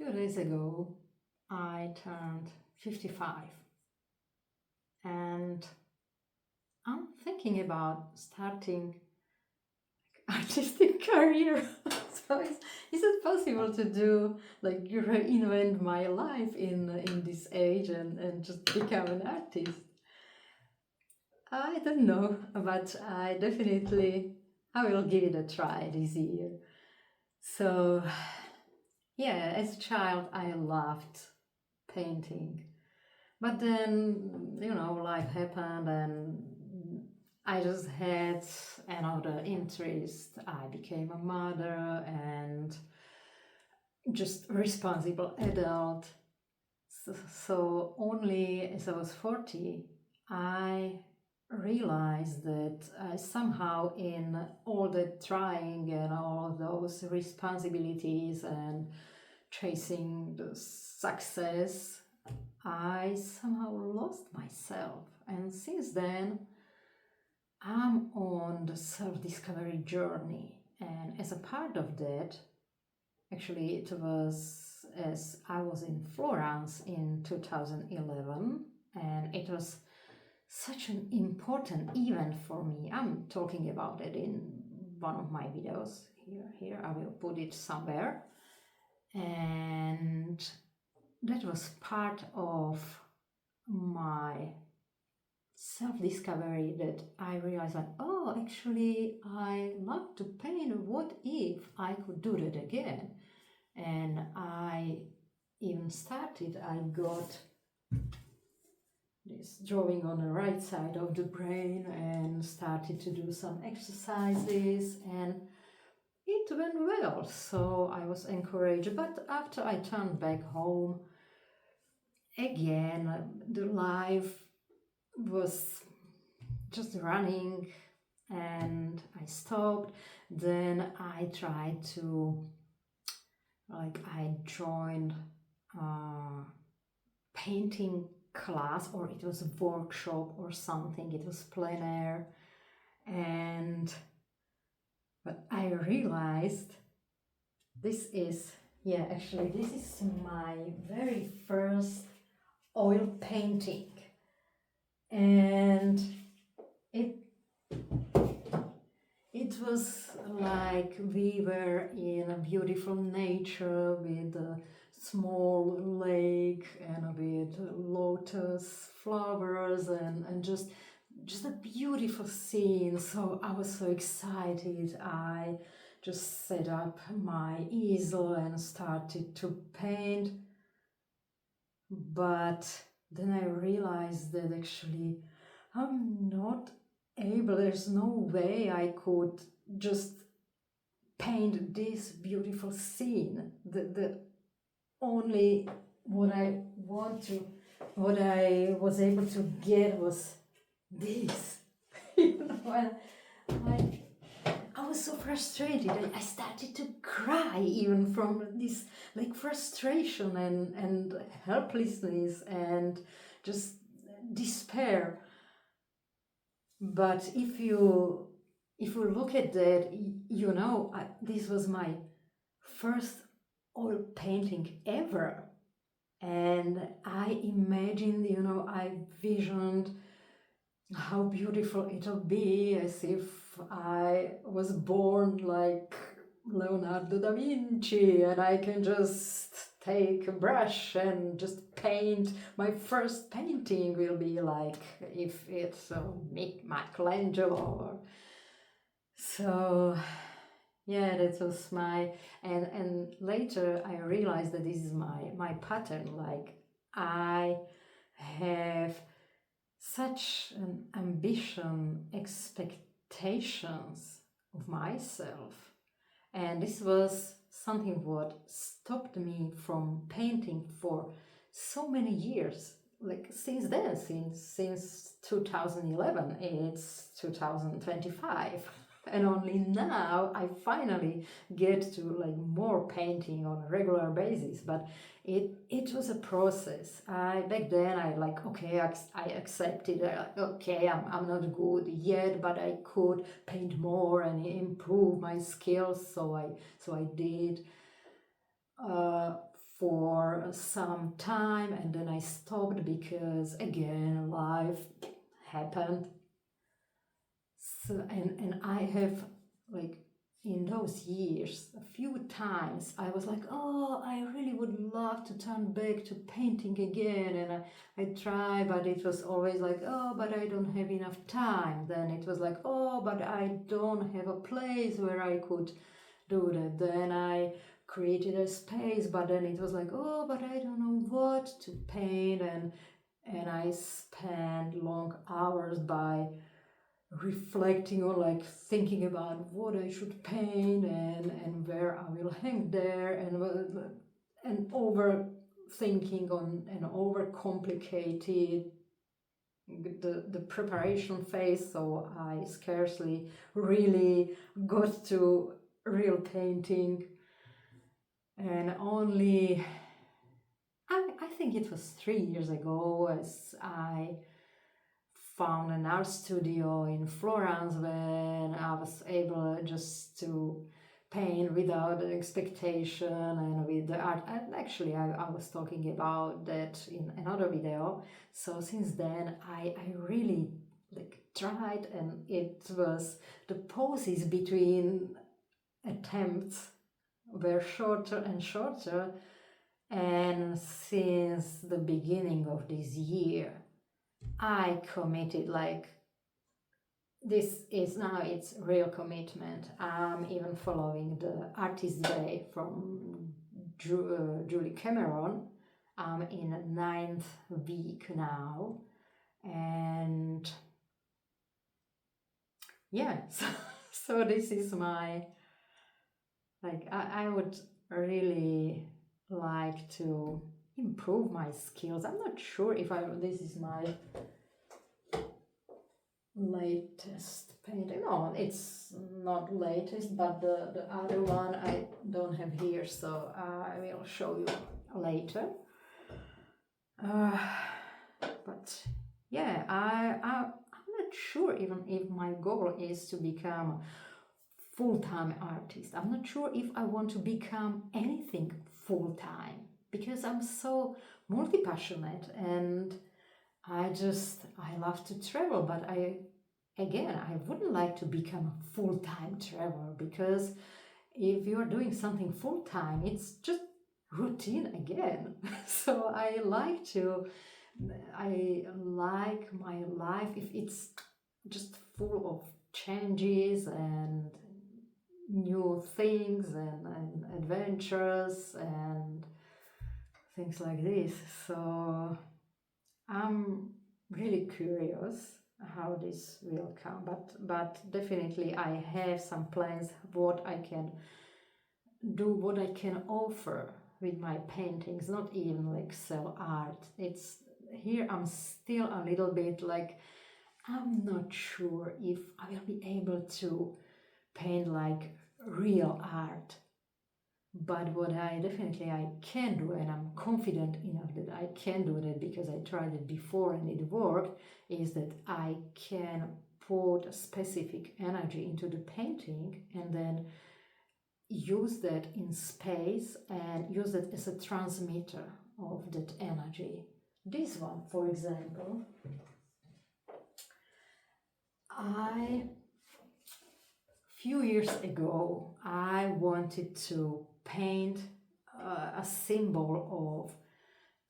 few days ago, I turned 55 and I'm thinking about starting artistic career. So is it possible to do like reinvent my life in this age and just become an artist? I don't know, but I will give it a try this year. So yeah, as a child I loved painting. But then, life happened and I just had another interest. I became a mother and just a responsible adult. So only as I was 40, I realized that somehow in all the trying and all of those responsibilities and chasing the success, I somehow lost myself. And since then, I'm on the self-discovery journey. And as a part of that, actually, it was as I was in Florence in 2011, and it was such an important event for me. I'm talking about it in one of my videos. Here, I will put it somewhere. And that was part of my self-discovery that I realized that, oh, actually, I love to paint. What if I could do that again? And I even started, I got this drawing on the right side of the brain and started to do some exercises, and it went well. So I was encouraged. But after I turned back home, again, the life was just running and I stopped. Then I tried to, I joined a painting class, or it was a workshop or something. It was plein air. But I realized this is my very first oil painting. And it was like we were in a beautiful nature with a small lake and with lotus flowers and just a beautiful scene. So I was so excited. I just set up my easel and started to paint. But then I realized that actually I'm not able, there's no way I could just paint this beautiful scene. The only what I was able to get was this. And I was so frustrated. I started to cry even from this frustration and helplessness and just despair. But if you look at that, this was my first oil painting ever. And I imagined, I visioned how beautiful it'll be, as if I was born like Leonardo da Vinci and I can just take a brush and just paint. My first painting will be like if it's Michelangelo. So yeah, that was and later I realized that this is my pattern. Like I have such an ambition, expectations of myself, and this was something what stopped me from painting for so many years. Like since then, since 2011, it's 2025. And only now I finally get to more painting on a regular basis. But it was a process. Back then I I accepted okay, I'm not good yet, but I could paint more and improve my skills. So I did. for some time, and then I stopped because again life happened. So and I have, like, in those years a few times I was like, oh, I really would love to turn back to painting again, and I try, but it was always like, oh, but I don't have enough time. Then it was like, oh, but I don't have a place where I could do that. Then I created a space, but then it was like, oh, but I don't know what to paint, and I spent long hours by reflecting or like thinking about what I should paint and where I will hang there, and overthinking on and overcomplicated the preparation phase, so I scarcely really got to real painting. And only I think it was 3 years ago, as I found an art studio in Florence, when I was able just to paint without an expectation and with the art. And actually, I was talking about that in another video. So since then, I really like tried, and it was the pauses between attempts were shorter and shorter. And since the beginning of this year, I committed, like, this is now it's real commitment. I'm even following the Artist Day from Julie Cameron. I'm in a 9th week now, and yeah, so this is my, like, I would really like to improve my skills. I'm not sure if this is my latest painting. No, it's not latest, but the other one I don't have here, so I will show you later. But yeah, I'm not sure even if my goal is to become a full-time artist. I'm not sure if I want to become anything full-time, because I'm so multi-passionate, and I love to travel, but I wouldn't like to become a full-time traveler, because if you're doing something full-time, it's just routine again. So I like my life if it's just full of changes and new things and adventures and things like this. So I'm really curious how this will come, but definitely I have some plans what I can do, what I can offer with my paintings. Not even like sell art. It's here I'm still a little bit like, I'm not sure if I will be able to paint like real art. But what I can do, and I'm confident enough that I can do that because I tried it before and it worked, is that I can put a specific energy into the painting and then use that in space and use that as a transmitter of that energy. This one, for example, few years ago, I wanted to paint a symbol of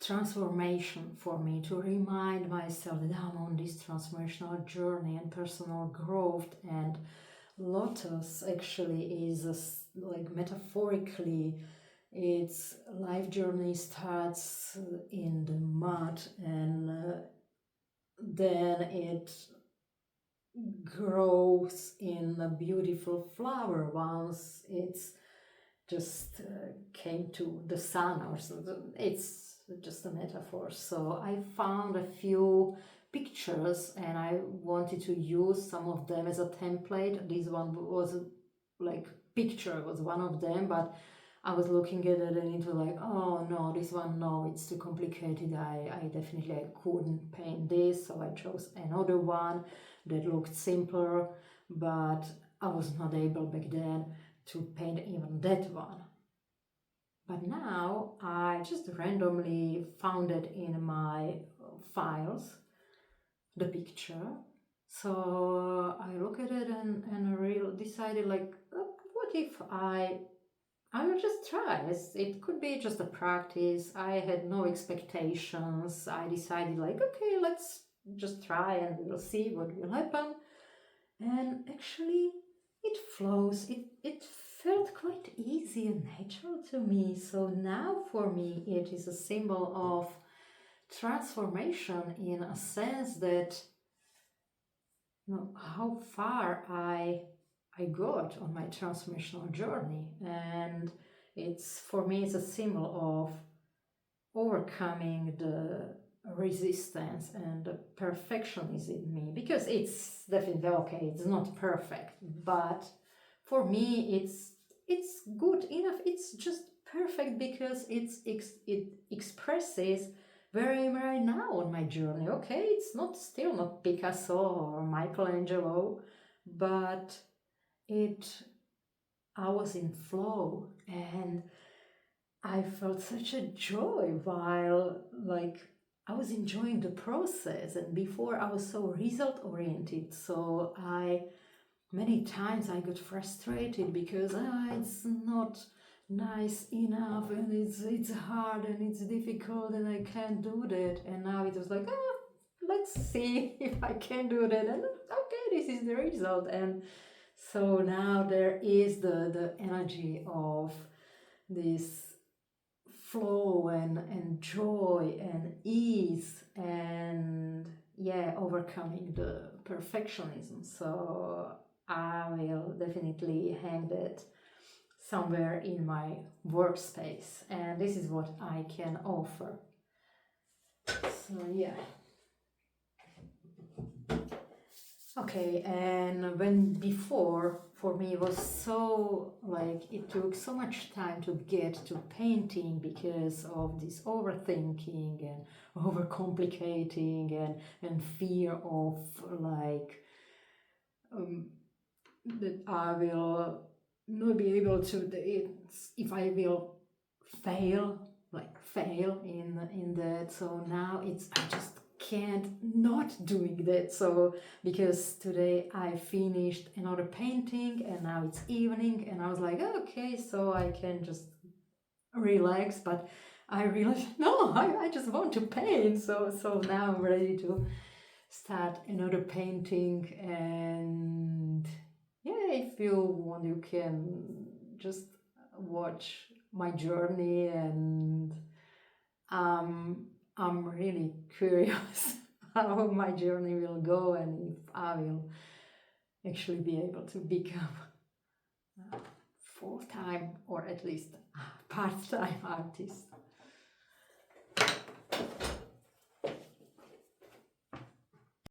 transformation for me, to remind myself that I'm on this transformational journey and personal growth. And lotus actually is like metaphorically, its life journey starts in the mud, and then it grows in a beautiful flower once it's just came to the sun, or something. It's just a metaphor. So I found a few pictures and I wanted to use some of them as a template. This one was like picture was one of them, but I was looking at it and it was like, oh no, this one, no, it's too complicated. I definitely couldn't paint this, so I chose another one that looked simpler, but I was not able back then to paint even that one. But now I just randomly found it in my files, the picture. So I look at it and decided like, what if I will just try. It could be just a practice. I had no expectations. I decided like, okay, let's just try and we'll see what will happen. And actually it flows. It felt quite easy and natural to me. So now for me it is a symbol of transformation in a sense that how far I got on my transformational journey, and it's for me it's a symbol of overcoming the resistance and the perfectionism in me, because it's definitely okay, it's not perfect, but for me it's good enough. It's just perfect because it expresses where I am right now on my journey. Okay, it's not still not Picasso or Michelangelo, but I was in flow and I felt such a joy while like I was enjoying the process. And before I was so result oriented, so many times I got frustrated because it's not nice enough and it's hard and it's difficult and I can't do that. And now it was like, let's see if I can do that, and okay, this is the result. And so now there is the energy of this flow and joy and ease and overcoming the perfectionism. So I will definitely hang that somewhere in my workspace, and this is what I can offer. So yeah. Okay, and when before for me it was so like it took so much time to get to painting because of this overthinking and overcomplicating and fear of like that I will not be able to if I will fail in that. So now I just can't not doing that. So because today I finished another painting and now it's evening and I was like, okay, so I can just relax. But I realized no, I just want to paint. So now I'm ready to start another painting. And yeah, if you want, you can just watch my journey, and I'm really curious how my journey will go and if I will actually be able to become a full-time or at least part-time artist.